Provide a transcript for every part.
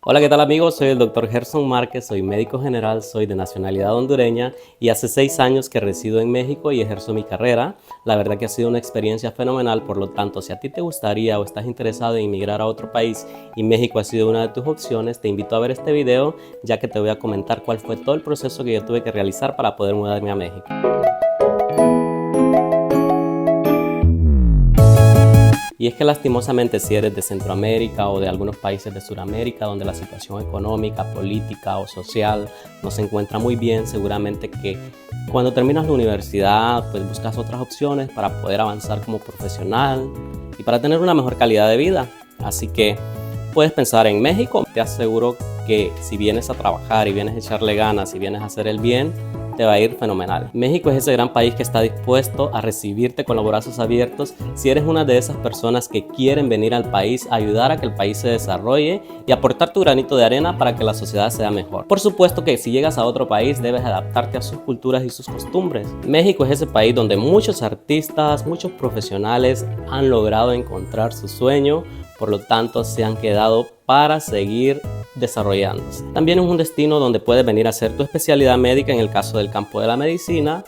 Hola, ¿qué tal amigos? Soy el Dr. Gerson Márquez, soy médico general, soy de nacionalidad hondureña y hace 6 años que resido en México y ejerzo mi carrera. La verdad que ha sido una experiencia fenomenal, por lo tanto, si a ti te gustaría o estás interesado en emigrar a otro país y México ha sido una de tus opciones, te invito a ver este video, ya que te voy a comentar cuál fue todo el proceso que yo tuve que realizar para poder mudarme a México. Y es que lastimosamente si eres de Centroamérica o de algunos países de Sudamérica donde la situación económica, política o social no se encuentra muy bien, seguramente que cuando terminas la universidad pues buscas otras opciones para poder avanzar como profesional y para tener una mejor calidad de vida. Así que puedes pensar en México. Te aseguro que si vienes a trabajar y vienes a echarle ganas y vienes a hacer el bien, te va a ir fenomenal. México es ese gran país que está dispuesto a recibirte con los brazos abiertos si eres una de esas personas que quieren venir al país, ayudar a que el país se desarrolle y aportar tu granito de arena para que la sociedad sea mejor. Por supuesto que si llegas a otro país debes adaptarte a sus culturas y sus costumbres. México es ese país donde muchos artistas, muchos profesionales han logrado encontrar su sueño, por lo tanto se han quedado para seguir desarrollándose. También es un destino donde puedes venir a hacer tu especialidad médica en el caso del campo de la medicina,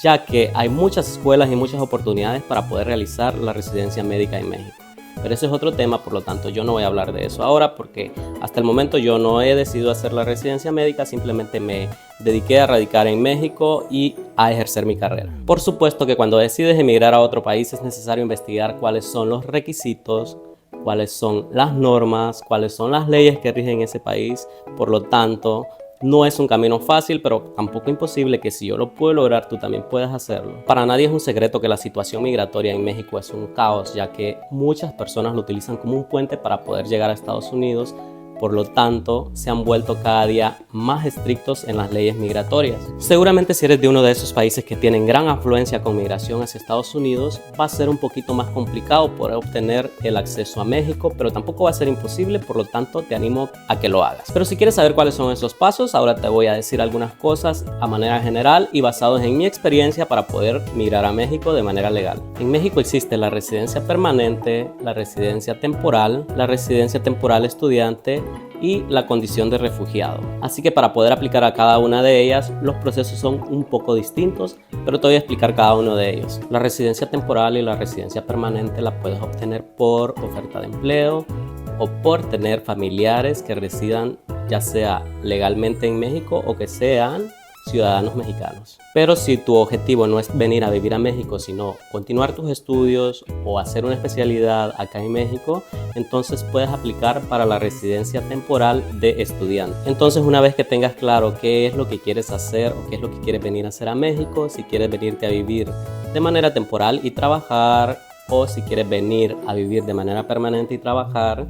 ya que hay muchas escuelas y muchas oportunidades para poder realizar la residencia médica en México. Pero ese es otro tema, por lo tanto yo no voy a hablar de eso ahora porque hasta el momento yo no he decidido hacer la residencia médica, simplemente me dediqué a radicar en México y a ejercer mi carrera. Por supuesto que cuando decides emigrar a otro país es necesario investigar cuáles son los requisitos, cuáles son las normas, cuáles son las leyes que rigen ese país. Por lo tanto, no es un camino fácil, pero tampoco imposible que si yo lo puedo lograr, tú también puedes hacerlo. Para nadie es un secreto que la situación migratoria en México es un caos, ya que muchas personas lo utilizan como un puente para poder llegar a Estados Unidos. Por lo tanto, se han vuelto cada día más estrictos en las leyes migratorias. Seguramente si eres de uno de esos países que tienen gran afluencia con migración hacia Estados Unidos, va a ser un poquito más complicado poder obtener el acceso a México, pero tampoco va a ser imposible, por lo tanto te animo a que lo hagas. Pero si quieres saber cuáles son esos pasos, ahora te voy a decir algunas cosas a manera general y basados en mi experiencia para poder migrar a México de manera legal. En México existe la residencia permanente, la residencia temporal estudiante y la condición de refugiado. Así que para poder aplicar a cada una de ellas, los procesos son un poco distintos, pero te voy a explicar cada uno de ellos. La residencia temporal y la residencia permanente la puedes obtener por oferta de empleo o por tener familiares que residan ya sea legalmente en México o que sean ciudadanos mexicanos. Pero si tu objetivo no es venir a vivir a México, sino continuar tus estudios o hacer una especialidad acá en México, entonces puedes aplicar para la residencia temporal de estudiante. Entonces, una vez que tengas claro qué es lo que quieres hacer o qué es lo que quieres venir a hacer a México, si quieres venirte a vivir de manera temporal y trabajar, o si quieres venir a vivir de manera permanente y trabajar,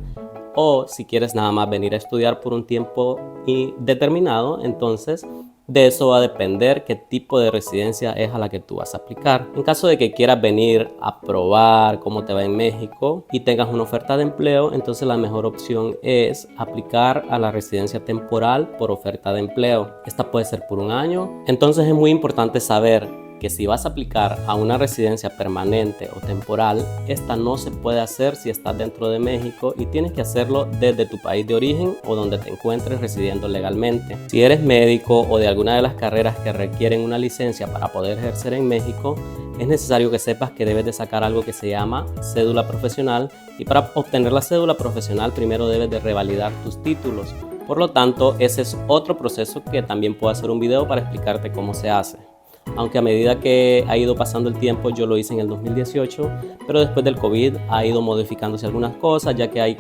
o si quieres nada más venir a estudiar por un tiempo indeterminado, entonces de eso va a depender qué tipo de residencia es a la que tú vas a aplicar. En caso de que quieras venir a probar cómo te va en México y tengas una oferta de empleo, entonces la mejor opción es aplicar a la residencia temporal por oferta de empleo. Esta puede ser por un año. Entonces es muy importante saber que si vas a aplicar a una residencia permanente o temporal, esta no se puede hacer si estás dentro de México y tienes que hacerlo desde tu país de origen o donde te encuentres residiendo legalmente. Si eres médico o de alguna de las carreras que requieren una licencia para poder ejercer en México, es necesario que sepas que debes de sacar algo que se llama cédula profesional, y para obtener la cédula profesional primero debes de revalidar tus títulos. Por lo tanto, ese es otro proceso que también puedo hacer un video para explicarte cómo se hace. Aunque a medida que ha ido pasando el tiempo, yo lo hice en el 2018, pero después del COVID ha ido modificándose algunas cosas, ya que hay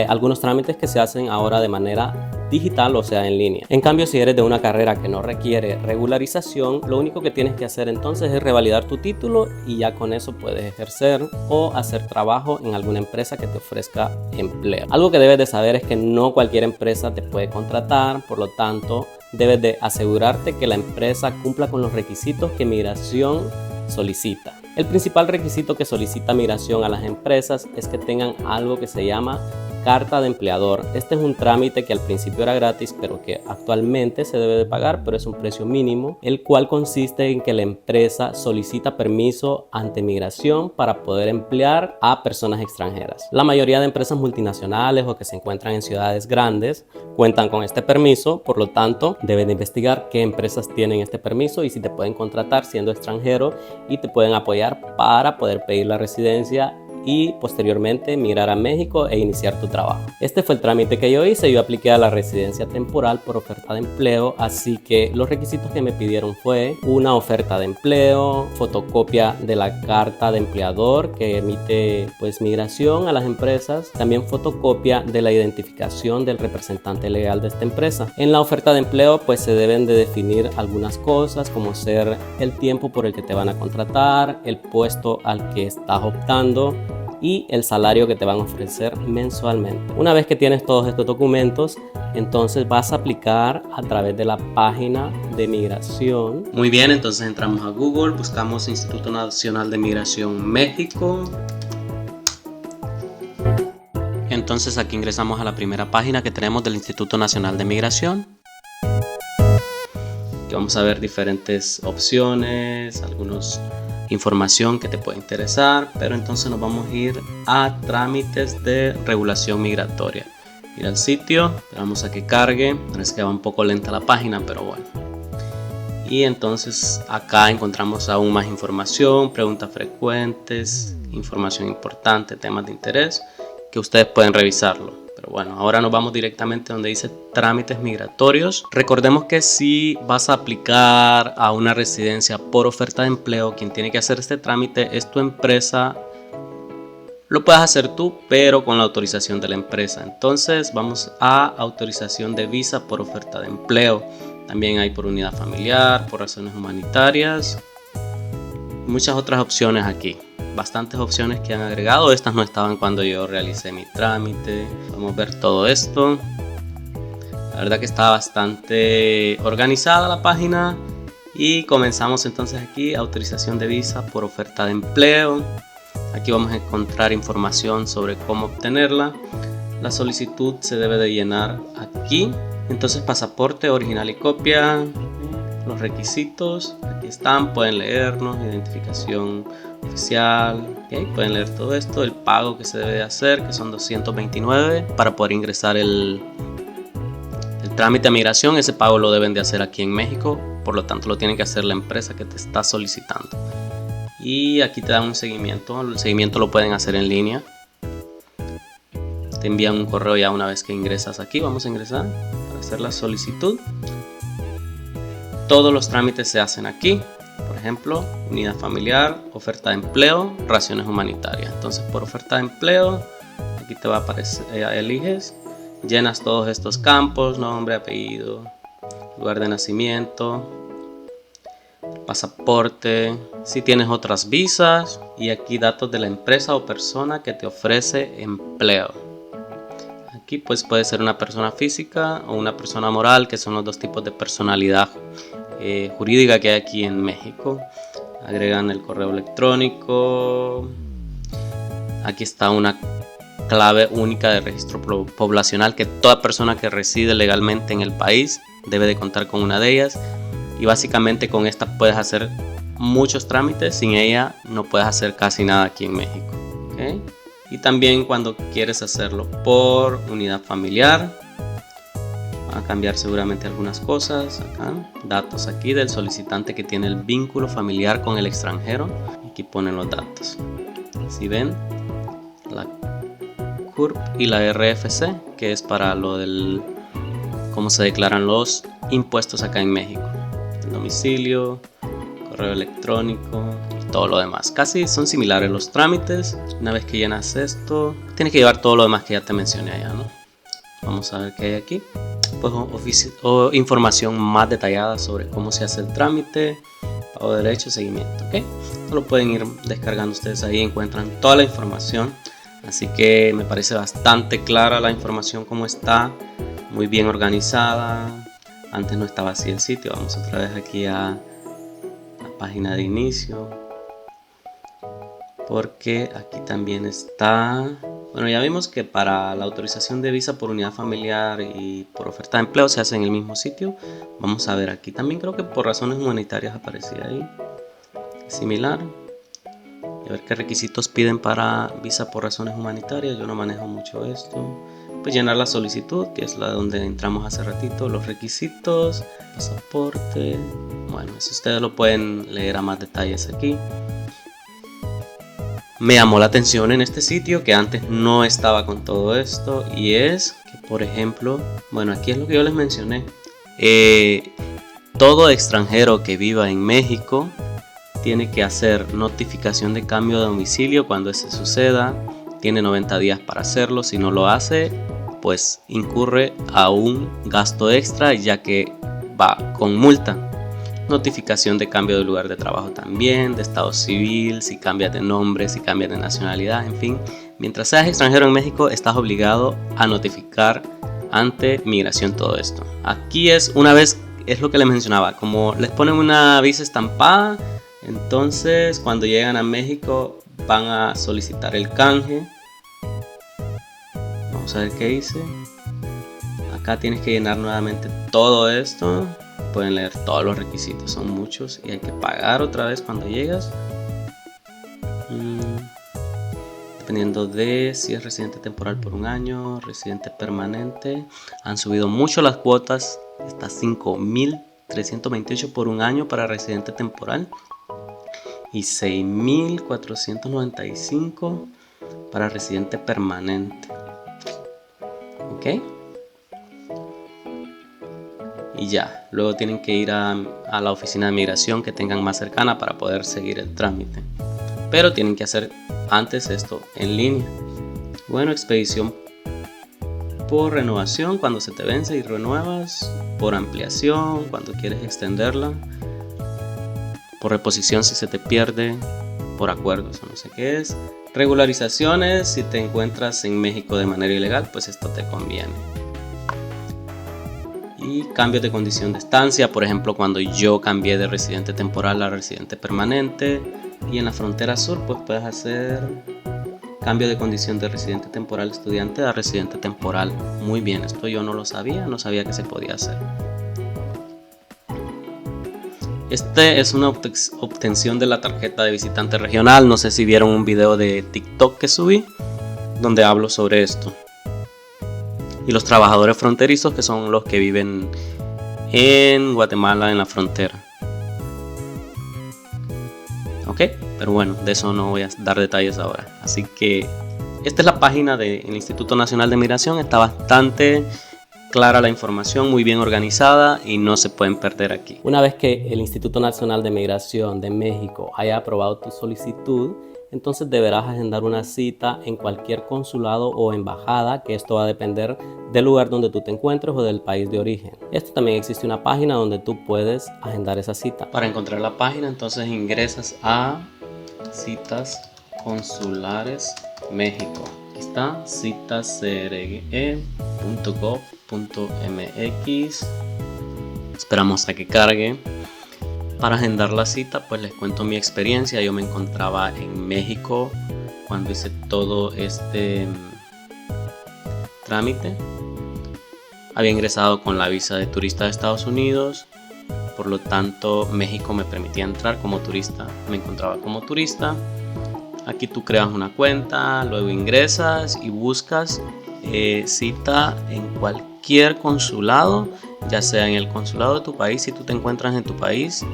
algunos trámites que se hacen ahora de manera digital, o sea, en línea. En cambio, si eres de una carrera que no requiere regularización, lo único que tienes que hacer entonces es revalidar tu título y ya con eso puedes ejercer o hacer trabajo en alguna empresa que te ofrezca empleo. Algo que debes de saber es que no cualquier empresa te puede contratar, por lo tanto, debes de asegurarte que la empresa cumpla con los requisitos que Migración solicita. El principal requisito que solicita Migración a las empresas es que tengan algo que se llama carta de empleador. Este es un trámite que al principio era gratis, pero que actualmente se debe de pagar, pero es un precio mínimo, el cual consiste en que la empresa solicita permiso ante migración para poder emplear a personas extranjeras. La mayoría de empresas multinacionales o que se encuentran en ciudades grandes cuentan con este permiso, por lo tanto deben de investigar qué empresas tienen este permiso y si te pueden contratar siendo extranjero y te pueden apoyar para poder pedir la residencia y posteriormente migrar a México e iniciar tu trabajo. Este fue el trámite que yo hice. Yo apliqué a la residencia temporal por oferta de empleo, así que los requisitos que me pidieron fue una oferta de empleo, fotocopia de la carta de empleador que emite pues migración a las empresas, también fotocopia de la identificación del representante legal de esta empresa. En la oferta de empleo pues se deben de definir algunas cosas como ser el tiempo por el que te van a contratar, el puesto al que estás optando y el salario que te van a ofrecer mensualmente. Una vez que tienes todos estos documentos, entonces vas a aplicar a través de la página de migración. Muy bien, entonces entramos a Google, buscamos Instituto Nacional de Migración México. Entonces aquí ingresamos a la primera página que tenemos del Instituto Nacional de Migración. Aquí vamos a ver diferentes opciones, información que te puede interesar, pero entonces nos vamos a ir a trámites de regulación migratoria. Ir al sitio, esperamos a que cargue, parece que va un poco lenta la página, pero bueno. Y entonces acá encontramos aún más información, preguntas frecuentes, información importante, temas de interés, que ustedes pueden revisarlo. Pero bueno, ahora nos vamos directamente donde dice trámites migratorios. Recordemos que si vas a aplicar a una residencia por oferta de empleo, quien tiene que hacer este trámite es tu empresa. Lo puedes hacer tú, pero con la autorización de la empresa. Entonces vamos a autorización de visa por oferta de empleo. También hay por unidad familiar, por razones humanitarias. Muchas otras opciones aquí. Bastantes opciones que han agregado. Estas no estaban cuando yo realicé mi trámite. Vamos a ver todo esto. La verdad que está bastante organizada la página. Y comenzamos entonces aquí, autorización de visa por oferta de empleo. Aquí vamos a encontrar información sobre cómo obtenerla. La solicitud se debe de llenar aquí. Entonces pasaporte original y copia. Los requisitos, aquí están, pueden leernos, identificación oficial, ¿okay? Pueden leer todo esto, el pago que se debe de hacer, que son 229 para poder ingresar el trámite de migración. Ese pago lo deben de hacer aquí en México, por lo tanto lo tiene que hacer la empresa que te está solicitando. Y aquí te dan un seguimiento, el seguimiento lo pueden hacer en línea. Te envían un correo ya una vez que ingresas aquí. Vamos a ingresar para hacer la solicitud. Todos los trámites se hacen aquí. Por ejemplo, unidad familiar, oferta de empleo, razones humanitarias. Entonces por oferta de empleo, aquí te va a aparecer, eliges, llenas todos estos campos, nombre, apellido, lugar de nacimiento, pasaporte, si tienes otras visas y aquí datos de la empresa o persona que te ofrece empleo. Aquí pues puede ser una persona física o una persona moral, que son los dos tipos de personalidad jurídica que hay aquí en México. Agregan el correo electrónico. Aquí está una clave única de registro poblacional que toda persona que reside legalmente en el país debe de contar con una de ellas. Y básicamente con esta puedes hacer muchos trámites. Sin ella no puedes hacer casi nada aquí en México, ¿okay? Y también cuando quieres hacerlo por unidad familiar, a cambiar seguramente algunas cosas acá, datos aquí del solicitante que tiene el vínculo familiar con el extranjero. Aquí ponen los datos. Si ven, la CURP y la RFC, que es para lo del cómo se declaran los impuestos acá en México, el domicilio, correo electrónico y todo lo demás. Casi son similares los trámites. Una vez que llenas esto, tienes que llevar todo lo demás que ya te mencioné allá, ¿no? Vamos a ver qué hay aquí. Pues información más detallada sobre cómo se hace el trámite, pago de derechos, seguimiento, ¿ok? Esto lo pueden ir descargando ustedes ahí, encuentran toda la información. Así que me parece bastante clara la información como está, muy bien organizada. Antes no estaba así el sitio. Vamos otra vez aquí a la página de inicio, porque aquí también está Bueno, ya vimos que para la autorización de visa por unidad familiar y por oferta de empleo se hace en el mismo sitio. Vamos a ver aquí también, creo que por razones humanitarias aparecía ahí. Similar. Y a ver qué requisitos piden para visa por razones humanitarias. Yo no manejo mucho esto. Pues llenar la solicitud, que es la donde entramos hace ratito. Los requisitos, pasaporte. Bueno, eso ustedes lo pueden leer a más detalles aquí. Me llamó la atención en este sitio que antes no estaba con todo esto, y es que, por ejemplo, bueno, aquí es lo que yo les mencioné. Todo extranjero que viva en México tiene que hacer notificación de cambio de domicilio cuando ese suceda. Tiene 90 días para hacerlo. Si no lo hace, pues incurre a un gasto extra, ya que va con multa. Notificación de cambio de lugar de trabajo también, de estado civil, si cambias de nombre, si cambias de nacionalidad, en fin. Mientras seas extranjero en México, estás obligado a notificar ante migración todo esto. Aquí es lo que les mencionaba, como les ponen una visa estampada, entonces cuando llegan a México van a solicitar el canje. Vamos a ver qué dice. Acá tienes que llenar nuevamente todo esto. Pueden leer todos los requisitos, son muchos, y hay que pagar otra vez cuando llegas. Dependiendo de si es residente temporal por un año, residente permanente. Han subido mucho las cuotas, está 5.328 por un año para residente temporal y 6.495 para residente permanente. ¿Ok? Y ya, luego tienen que ir a la oficina de migración que tengan más cercana para poder seguir el trámite. Pero tienen que hacer antes esto en línea. Bueno, expedición por renovación cuando se te vence y renuevas, por ampliación cuando quieres extenderla, por reposición si se te pierde, por acuerdos o no sé qué es. Regularizaciones, si te encuentras en México de manera ilegal, pues esto te conviene. Y cambios de condición de estancia, por ejemplo cuando yo cambié de residente temporal a residente permanente. Y en la frontera sur pues puedes hacer cambio de condición de residente temporal estudiante a residente temporal. Muy bien, esto yo no lo sabía, no sabía que se podía hacer. Este es una obtención de la tarjeta de visitante regional. No sé si vieron un video de TikTok que subí donde hablo sobre esto. Y los trabajadores fronterizos, que son los que viven en Guatemala en la frontera. Ok, pero bueno, de eso no voy a dar detalles ahora. Así que esta es la página del Instituto Nacional de Migración. Está bastante clara la información, muy bien organizada y no se pueden perder aquí. Una vez que el Instituto Nacional de Migración de México haya aprobado tu solicitud, entonces deberás agendar una cita en cualquier consulado o embajada, que esto va a depender del lugar donde tú te encuentres o del país de origen. Esto también existe una página donde tú puedes agendar esa cita. Para encontrar la página, entonces ingresas a Citas Consulares México. Aquí está, citascrge.gov.mx. Esperamos a que cargue. Para agendar la cita, pues les cuento mi experiencia. Yo me encontraba en México cuando hice todo este trámite. Había ingresado con la visa de turista de Estados Unidos, por lo tanto México me permitía entrar como turista. Me encontraba como turista. Aquí tú creas una cuenta, luego ingresas y buscas cita en cualquier consulado, ya sea en el consulado de tu país si tú te encuentras en tu país,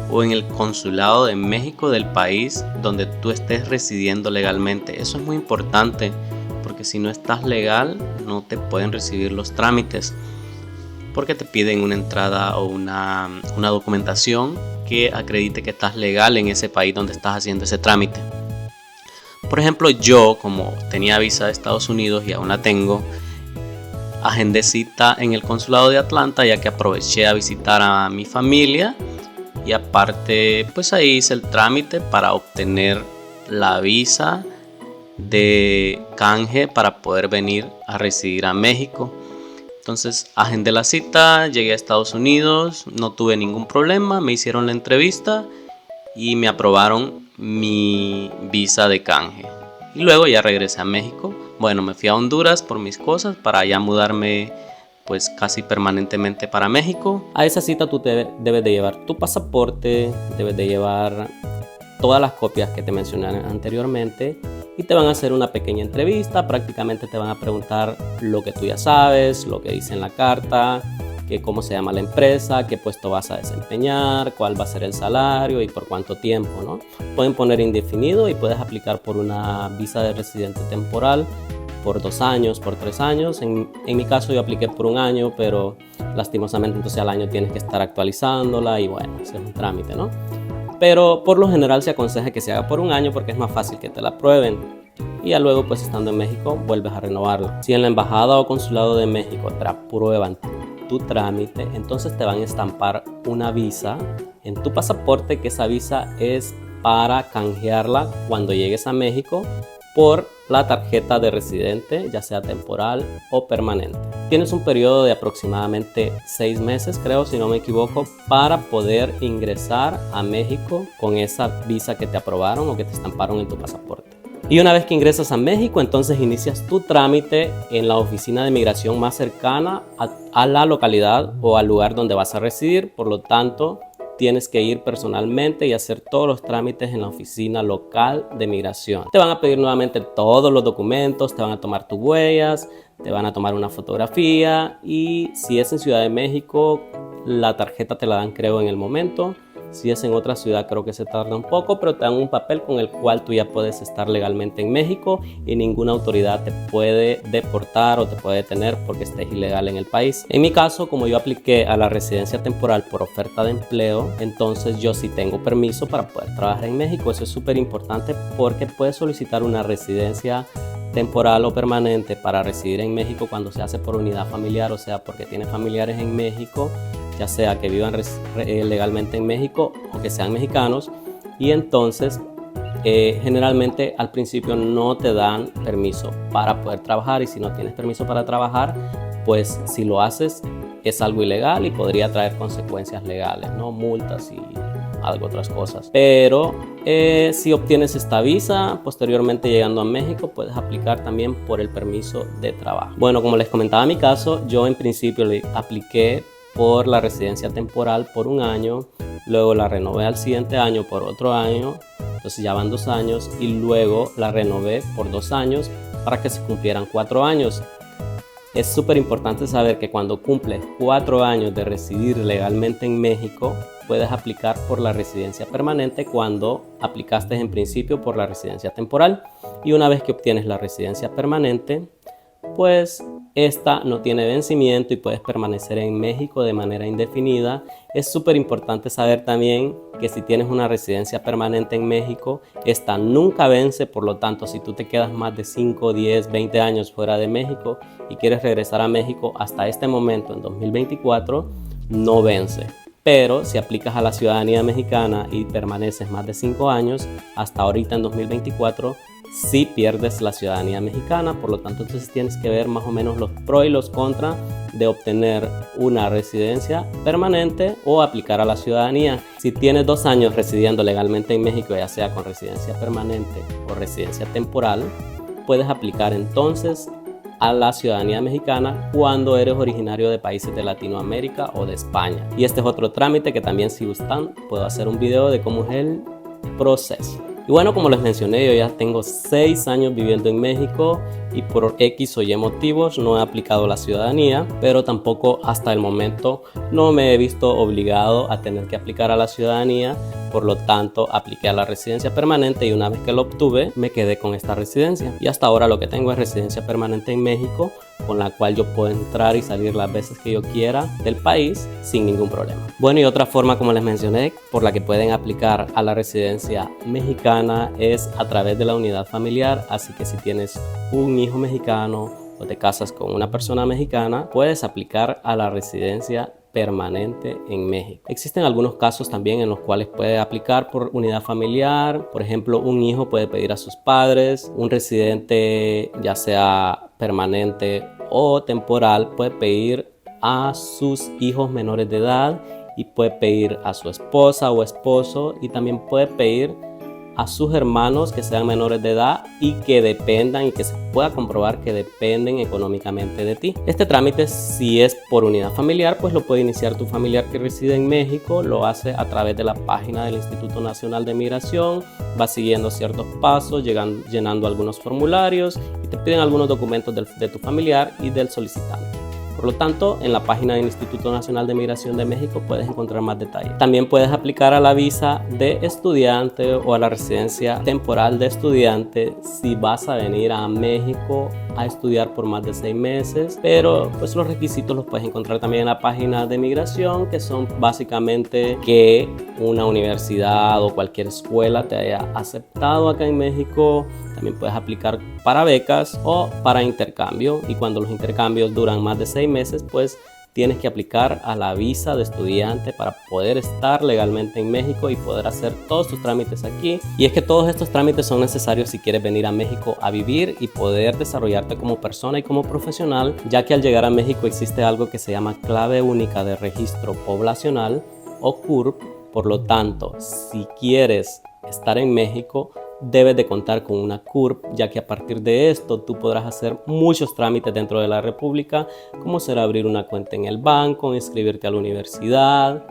o en el consulado de México del país donde tú estés residiendo legalmente. Eso es muy importante, porque si no estás legal no te pueden recibir los trámites, porque te piden una entrada o una documentación que acredite que estás legal en ese país donde estás haciendo ese trámite. Por ejemplo, yo, como tenía visa de Estados Unidos y aún la tengo, agendé cita en el consulado de Atlanta, ya que aproveché a visitar a mi familia y aparte pues ahí hice el trámite para obtener la visa de canje para poder venir a residir a México. Entonces agendé la cita, llegué a Estados Unidos, no tuve ningún problema, me hicieron la entrevista y me aprobaron mi visa de canje. y luego ya regresé a México. Bueno, me fui a Honduras por mis cosas para ya mudarme pues casi permanentemente para México. A esa cita tú debes de llevar tu pasaporte, debes de llevar todas las copias que te mencioné anteriormente y te van a hacer una pequeña entrevista. Prácticamente te van a preguntar lo que tú ya sabes, lo que dice en la carta, que cómo se llama la empresa, qué puesto vas a desempeñar, cuál va a ser el salario y por cuánto tiempo, ¿no? Pueden poner indefinido y puedes aplicar por una visa de residente temporal por 2 años, por 3 años. En mi caso yo apliqué por 1 año, pero lastimosamente entonces al año tienes que estar actualizándola y bueno, ese es un trámite, ¿no? Pero por lo general se aconseja que se haga por 1 año porque es más fácil que te la aprueben. Y ya luego, pues estando en México, vuelves a renovarla. Si en la embajada o consulado de México te aprueban tu trámite, entonces te van a estampar una visa en tu pasaporte, que esa visa es para canjearla cuando llegues a México por la tarjeta de residente, ya sea temporal o permanente. Tienes un periodo de aproximadamente 6 meses, creo, si no me equivoco, para poder ingresar a México con esa visa que te aprobaron o que te estamparon en tu pasaporte. Y una vez que ingresas a México, entonces inicias tu trámite en la oficina de migración más cercana a la localidad o al lugar donde vas a residir. Por lo tanto, tienes que ir personalmente y hacer todos los trámites en la oficina local de migración. Te van a pedir nuevamente todos los documentos, te van a tomar tus huellas, te van a tomar una fotografía y si es en Ciudad de México, la tarjeta te la dan creo en el momento. Si es en otra ciudad creo que se tarda un poco, pero te dan un papel con el cual tú ya puedes estar legalmente en México y ninguna autoridad te puede deportar o te puede detener porque estés ilegal en el país. En mi caso, como yo apliqué a la residencia temporal por oferta de empleo, entonces yo sí tengo permiso para poder trabajar en México. Eso es súper importante porque puedes solicitar una residencia temporal o permanente para residir en México cuando se hace por unidad familiar, o sea, porque tienes familiares en México, ya sea que vivan legalmente en México o que sean mexicanos, y entonces generalmente al principio no te dan permiso para poder trabajar, y si no tienes permiso para trabajar, pues si lo haces es algo ilegal y podría traer consecuencias legales, ¿no? Multas y otras cosas. Pero si obtienes esta visa, posteriormente llegando a México, puedes aplicar también por el permiso de trabajo. Bueno, como les comentaba mi caso, yo en principio le apliqué por la residencia temporal por 1 año, luego la renové al siguiente año por otro año, entonces ya van 2 años, y luego la renové por 2 años para que se cumplieran 4 años. Es súper importante saber que cuando cumples 4 años de residir legalmente en México, puedes aplicar por la residencia permanente cuando aplicaste en principio por la residencia temporal. Y una vez que obtienes la residencia permanente, pues esta no tiene vencimiento y puedes permanecer en México de manera indefinida. Es súper importante saber también que si tienes una residencia permanente en México, esta nunca vence. Por lo tanto, si tú te quedas más de 5, 10, 20 años fuera de México y quieres regresar a México hasta este momento, en 2024, no vence. Pero si aplicas a la ciudadanía mexicana y permaneces más de 5 años, hasta ahorita en 2024, sí pierdes la ciudadanía mexicana. Por lo tanto, entonces tienes que ver más o menos los pros y los contras de obtener una residencia permanente o aplicar a la ciudadanía. Si tienes 2 años residiendo legalmente en México, ya sea con residencia permanente o residencia temporal, puedes aplicar entonces a la ciudadanía mexicana cuando eres originario de países de Latinoamérica o de España. Y este es otro trámite que también, si gustan, puedo hacer un video de cómo es el proceso. Y bueno, como les mencioné, yo ya tengo 6 años viviendo en México y por X o Y motivos no he aplicado la ciudadanía, pero tampoco hasta el momento no me he visto obligado a tener que aplicar a la ciudadanía. Por lo tanto, apliqué a la residencia permanente y una vez que lo obtuve, me quedé con esta residencia. Y hasta ahora lo que tengo es residencia permanente en México, con la cual yo puedo entrar y salir las veces que yo quiera del país sin ningún problema. Bueno, y otra forma, como les mencioné, por la que pueden aplicar a la residencia mexicana es a través de la unidad familiar. Así que si tienes un hijo mexicano o te casas con una persona mexicana, puedes aplicar a la residencia permanente en México. Existen algunos casos también en los cuales puede aplicar por unidad familiar. Por ejemplo, un hijo puede pedir a sus padres, un residente ya sea permanente o temporal puede pedir a sus hijos menores de edad y puede pedir a su esposa o esposo, y también puede pedir a sus hermanos que sean menores de edad y que dependan y que se pueda comprobar que dependen económicamente de ti. Este trámite, si es por unidad familiar, pues lo puede iniciar tu familiar que reside en México, lo hace a través de la página del Instituto Nacional de Migración, va siguiendo ciertos pasos, llenando algunos formularios y te piden algunos documentos de tu familiar y del solicitante. Por lo tanto, en la página del Instituto Nacional de Migración de México puedes encontrar más detalles. También puedes aplicar a la visa de estudiante o a la residencia temporal de estudiante si vas a venir a México a estudiar por más de 6 meses, pero pues los requisitos los puedes encontrar también en la página de migración, que son básicamente que una universidad o cualquier escuela te haya aceptado acá en México. También puedes aplicar para becas o para intercambio, y cuando los intercambios duran más de 6 meses, pues tienes que aplicar a la visa de estudiante para poder estar legalmente en México y poder hacer todos tus trámites aquí. Y es que todos estos trámites son necesarios si quieres venir a México a vivir y poder desarrollarte como persona y como profesional, ya que al llegar a México existe algo que se llama Clave Única de Registro Poblacional o CURP. Por lo tanto, si quieres estar en México, debes de contar con una CURP, ya que a partir de esto tú podrás hacer muchos trámites dentro de la República, como será abrir una cuenta en el banco, inscribirte a la universidad,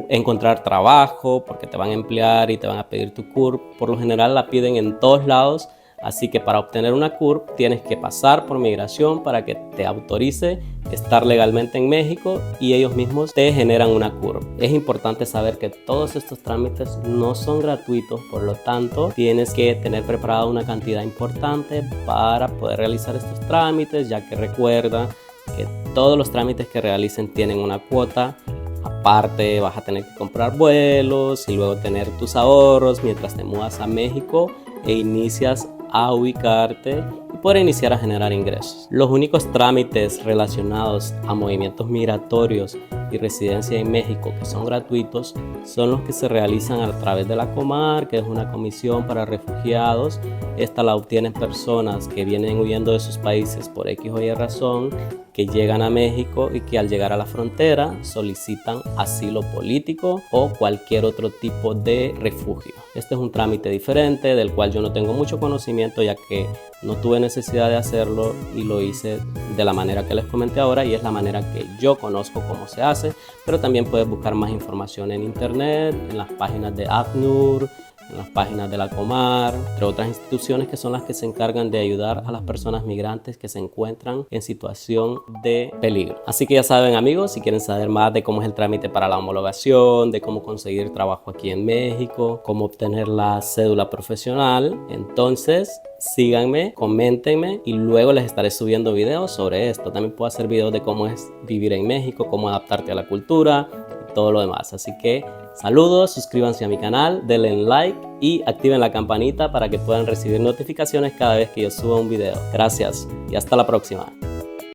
encontrar trabajo, porque te van a emplear y te van a pedir tu CURP. Por lo general la piden en todos lados, así que para obtener una CURP tienes que pasar por migración para que te autorice estar legalmente en México y ellos mismos te generan una CURP. Es importante saber que todos estos trámites no son gratuitos, por lo tanto tienes que tener preparada una cantidad importante para poder realizar estos trámites, ya que recuerda que todos los trámites que realicen tienen una cuota. Aparte, vas a tener que comprar vuelos y luego tener tus ahorros mientras te mudas a México e inicias a ubicarte y poder iniciar a generar ingresos. Los únicos trámites relacionados a movimientos migratorios y residencia en México que son gratuitos son los que se realizan a través de la Comar, que es una comisión para refugiados. Esta la obtienen personas que vienen huyendo de sus países por X o Y razón, que llegan a México y que al llegar a la frontera solicitan asilo político o cualquier otro tipo de refugio. Este es un trámite diferente del cual yo no tengo mucho conocimiento, ya que no tuve necesidad de hacerlo y lo hice de la manera que les comenté ahora, y es la manera que yo conozco cómo se hace, pero también puedes buscar más información en internet, en las páginas de ACNUR, en las páginas de la Comar, entre otras instituciones que son las que se encargan de ayudar a las personas migrantes que se encuentran en situación de peligro. Así que ya saben, amigos, si quieren saber más de cómo es el trámite para la homologación, de cómo conseguir trabajo aquí en México, cómo obtener la cédula profesional, entonces síganme, coméntenme y luego les estaré subiendo videos sobre esto. También puedo hacer videos de cómo es vivir en México, cómo adaptarte a la cultura y todo lo demás. Así que saludos, suscríbanse a mi canal, denle like y activen la campanita para que puedan recibir notificaciones cada vez que yo suba un video. Gracias y hasta la próxima.